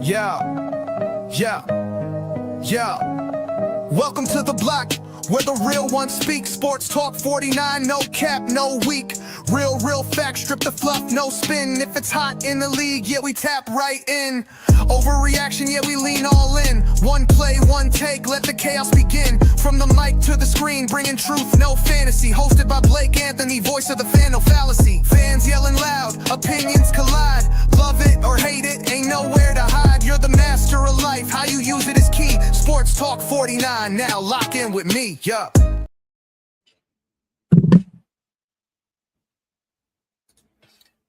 Yeah, yeah, yeah. Welcome to the block, where the real ones speak. Sports Talk 49, no cap, no weak. Real facts, strip the fluff, no spin. If it's hot in the league, yeah, we tap right in. Overreaction, yeah, we lean all in. One play, one take, let the chaos begin. From the mic to the screen, bringing truth, no fantasy. Hosted by Blake Anthony, voice of the fan, no fallacy. Fans yelling loud, opinions collide. Love it or hate it, ain't nowhere to hide. You're the master of life, how you use it is key. Sports Talk 49, now lock in with me, yeah.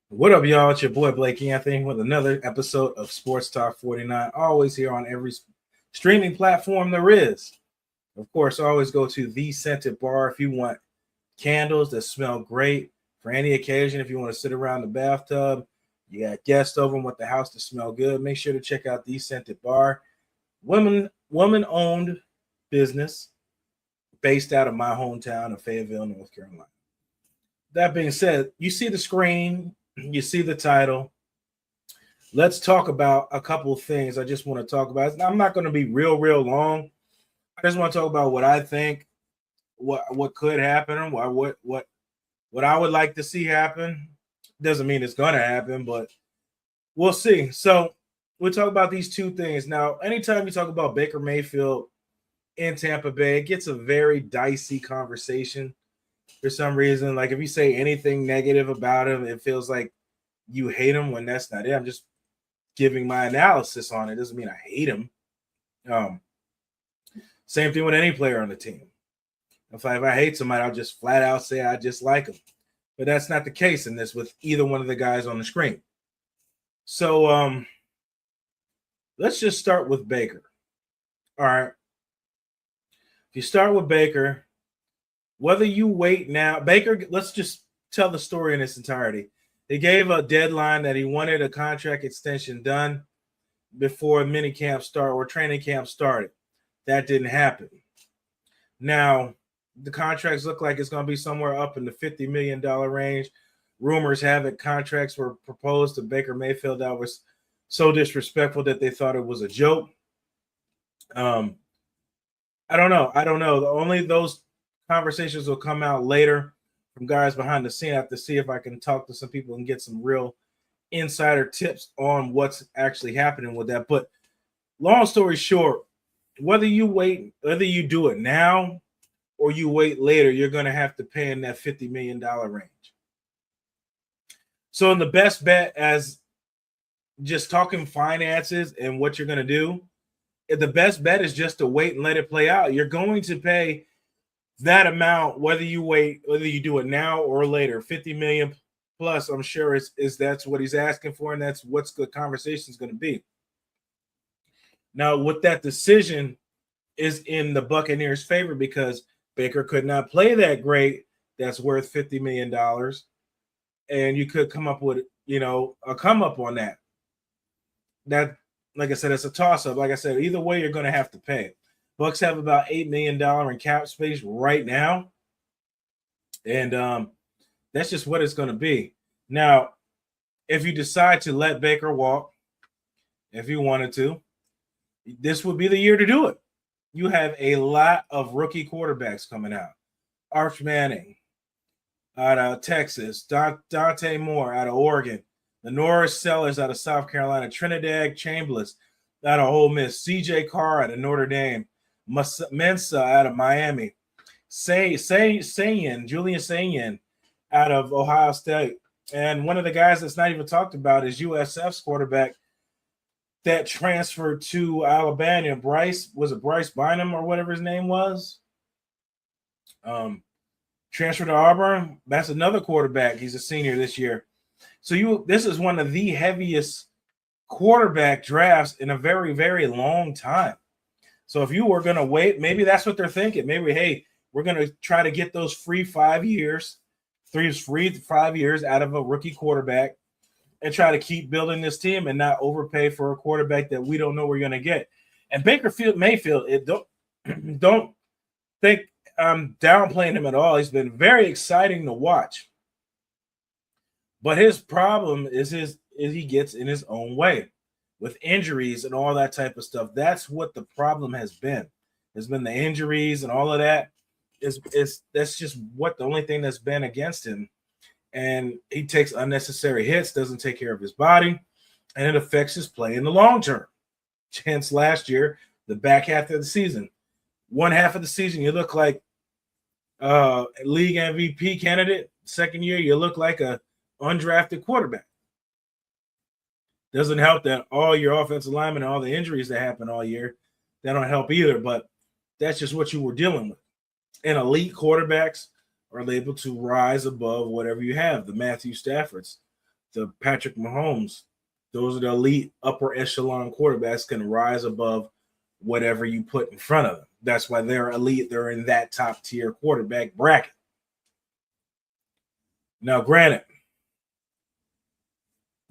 What up, y'all? It's your boy Blake Anthony with another episode of Sports Talk 49. Always here on every streaming platform there is. Of course, always go to The Scented Bar if you want candles that smell great for any occasion. If you want to sit around the bathtub, you got guests over and want the house to smell good, make sure to check out The Scented Bar. Woman-owned business based out of my hometown of Fayetteville, North Carolina. That being said, you see the screen, you see the title. Let's talk about a couple of things I just want to talk about. I'm not going to be real long. I just want to talk about what I think, what could happen, or what I would like to see happen. Doesn't mean it's going to happen, but we'll see. So we'll talk about these two things. Now, anytime you talk about Baker Mayfield in Tampa Bay, it gets a very dicey conversation. For some reason, like if you say anything negative about him, it feels like you hate him when that's not it. I'm just giving my analysis on it. Doesn't mean I hate him. Same thing with any player on the team. If I hate somebody, I'll just flat out say I dislike him. But that's not the case in this with either one of the guys on the screen. So let's just start with Baker. All right. If you start with Baker, whether you wait now, Baker, let's just tell the story in its entirety. They gave a deadline that he wanted a contract extension done before minicamp start or training camp started. That didn't happen. Now, the contracts look like it's going to be somewhere up in the $50 million range. Rumors have it contracts were proposed to Baker Mayfield that was so disrespectful that they thought it was a joke. I don't know. Only those conversations will come out later from guys behind the scene. I have to see if I can talk to some people and get some real insider tips on what's actually happening with that. But long story short, whether you do it now or you wait later, you're going to have to pay in that $50 million range. So in the best bet, as just talking finances and what you're going to do, the best bet is just to wait and let it play out. You're going to pay that amount, whether you do it now or later. 50 million plus, I'm sure is that's what he's asking for, and that's what's the conversation is going to be. Now, with that decision is in the Buccaneers' favor because Baker could not play that great. That's worth $50 million, and you could come up with a come up on that. That, like I said, it's a toss up. Like I said, either way, you're going to have to pay. Bucks have about $8 million in cap space right now. And that's just what it's going to be. Now, if you decide to let Baker walk, if you wanted to, this would be the year to do it. You have a lot of rookie quarterbacks coming out. Arch Manning out of Texas, Dante Moore out of Oregon, the Norris Sellers out of South Carolina, Trinidad Chambliss out of Ole Miss, C.J. Carr out of Notre Dame, Mensa out of Miami, Julian Sayin out of Ohio State. And one of the guys that's not even talked about is USF's quarterback that transferred to Alabama. Bryce Bynum or whatever his name was? Transferred to Auburn. That's another quarterback. He's a senior this year. So this is one of the heaviest quarterback drafts in a very, very long time. So if you were going to wait, maybe that's what they're thinking. Maybe, hey, we're going to try to get those free 5 years out of a rookie quarterback and try to keep building this team and not overpay for a quarterback that we don't know we're going to get. And Mayfield, don't think I'm downplaying him at all. He's been very exciting to watch. But his problem is he gets in his own way. with injuries and all that type of stuff. That's what the problem has been. There's been the injuries and all of that. That's just what the only thing that's been against him. And he takes unnecessary hits, doesn't take care of his body, and it affects his play in the long term. Hence last year, the back half of the season. One half of the season, you look like league MVP candidate. Second year, you look like a undrafted quarterback. Doesn't help that all your offensive linemen and all the injuries that happen all year, that don't help either. But that's just what you were dealing with. And elite quarterbacks are able to rise above whatever you have. The Matthew Staffords, the Patrick Mahomes, those are the elite upper echelon quarterbacks, can rise above whatever you put in front of them. That's why they're elite. They're in that top tier quarterback bracket. Now, granted,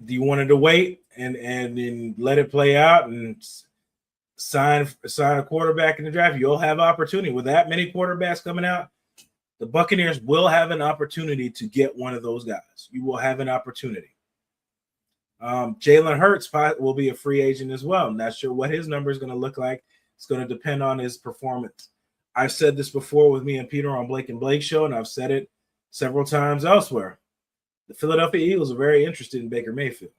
do you want to wait and let it play out and sign a quarterback in the draft? You'll have opportunity. With that many quarterbacks coming out, the Buccaneers will have an opportunity to get one of those guys. You will have an opportunity. Jalen Hurts will be a free agent as well. I'm not sure what his number is going to look like. It's going to depend on his performance. I've said this before with me and Peter on Blake and Blake show, and I've said it several times elsewhere. The Philadelphia Eagles are very interested in Baker Mayfield.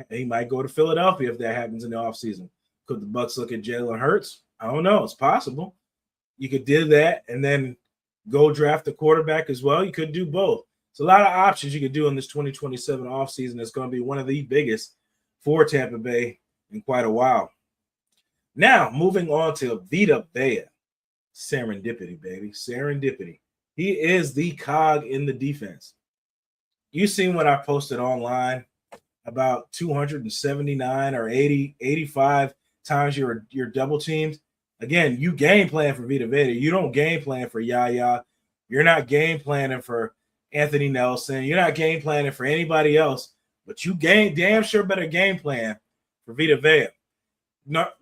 He might go to Philadelphia if that happens in the offseason. Could the Bucs look at Jalen Hurts? I don't know. It's possible. You could do that and then go draft a quarterback as well. You could do both. It's a lot of options you could do in this 2027 offseason. It's going to be one of the biggest for Tampa Bay in quite a while. Now, moving on to Vita Vea. Serendipity, baby. Serendipity. He is the cog in the defense. You seen what I posted online about 279 or 85 times you're double teamed. Again, you game plan for Vita Vea. You don't game plan for Yaya. You're not game planning for Anthony Nelson. You're not game planning for anybody else, but you damn sure better game plan for Vita Vea.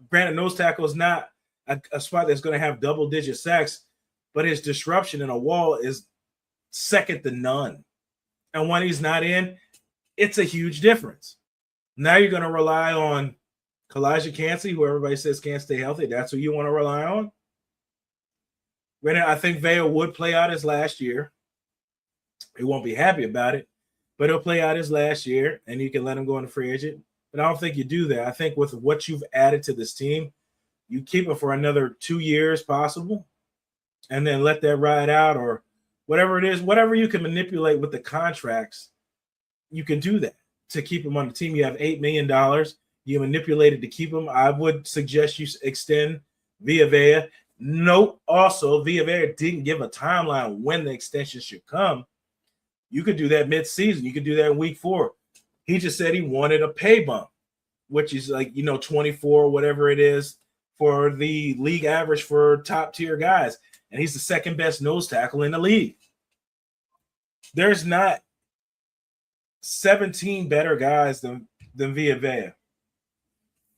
Granted, nose tackle is not a spot that's going to have double-digit sacks, but his disruption in a wall is second to none. And when he's not in, it's a huge difference. Now you're going to rely on Kalijah Cansey, who everybody says can't stay healthy. That's who you want to rely on. Granted, I think Vea would play out his last year. He won't be happy about it, but he'll play out his last year, and you can let him go on a free agent. But I don't think you do that. I think with what you've added to this team, you keep him for another 2 years possible, and then let that ride out or whatever it is, whatever you can manipulate with the contracts, you can do that to keep him on the team. You have $8 million. You manipulated to keep him. I would suggest you extend Vita Vea. Note also, Vita Vea didn't give a timeline when the extension should come. You could do that mid-season. You could do that in week 4. He just said he wanted a pay bump, which is 24, whatever it is, for the league average for top-tier guys. And he's the second best nose tackle in the league. There's not 17 better guys than Vita Vea.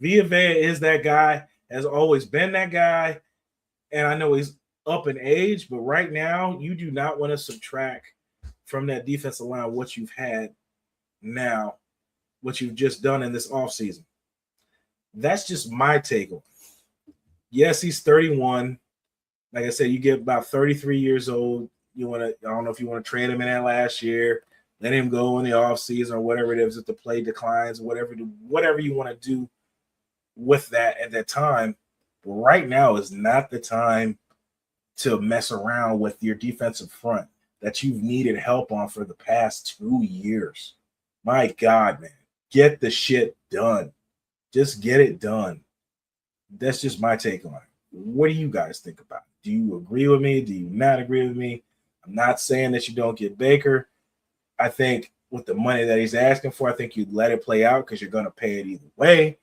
Vita Vea is that guy, has always been that guy. And I know he's up in age, but right now you do not want to subtract from that defensive line what you've had now, what you've just done in this offseason. That's just my take on it. Yes, he's 31. Like I said, you get about 33 years old. I don't know if you want to trade him in that last year, let him go in the offseason or whatever it is, if the play declines, whatever you want to do with that at that time. But right now is not the time to mess around with your defensive front that you've needed help on for the past 2 years. My God, man, get the shit done. Just get it done. That's just my take on it. What do you guys think about it? Do you agree with me? Do you not agree with me? I'm not saying that you don't get Baker. I think with the money that he's asking for, I think you'd let it play out because you're going to pay it either way.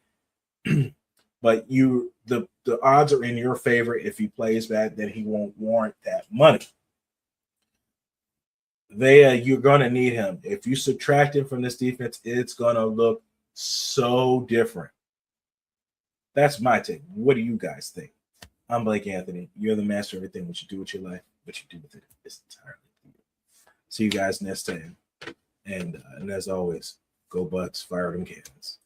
But the odds are in your favor if he plays bad that he won't warrant that money. You're going to need him. If you subtract him from this defense, it's going to look so different. That's my take. What do you guys think? I'm Blake Anthony. You're the master of everything. What you do with your life, what you do with it is entirely you. See you guys next time. And as always, go Bucks, fire them cannons.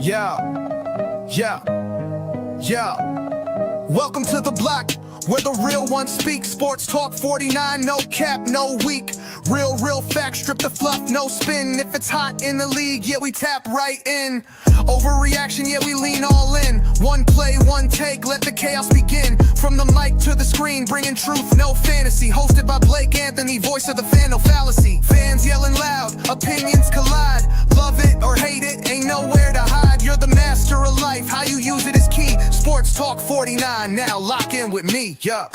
Yeah. Welcome to the block, where the real ones speak. Sports Talk 49, no cap, no weak. Real facts, strip the fluff, no spin. If it's hot in the league, yeah, we tap right in. Overreaction, yeah, we lean all in. One play, one take, let the chaos begin. From the mic to the screen, bringing truth, no fantasy. Hosted by Blake Anthony, voice of the fan, no fallacy. Fans yelling loud, opinions collide. Love it or hate it, ain't nowhere to hide. You're the master of life, how you use it is key. Sports Talk 49, now lock in with me, yeah.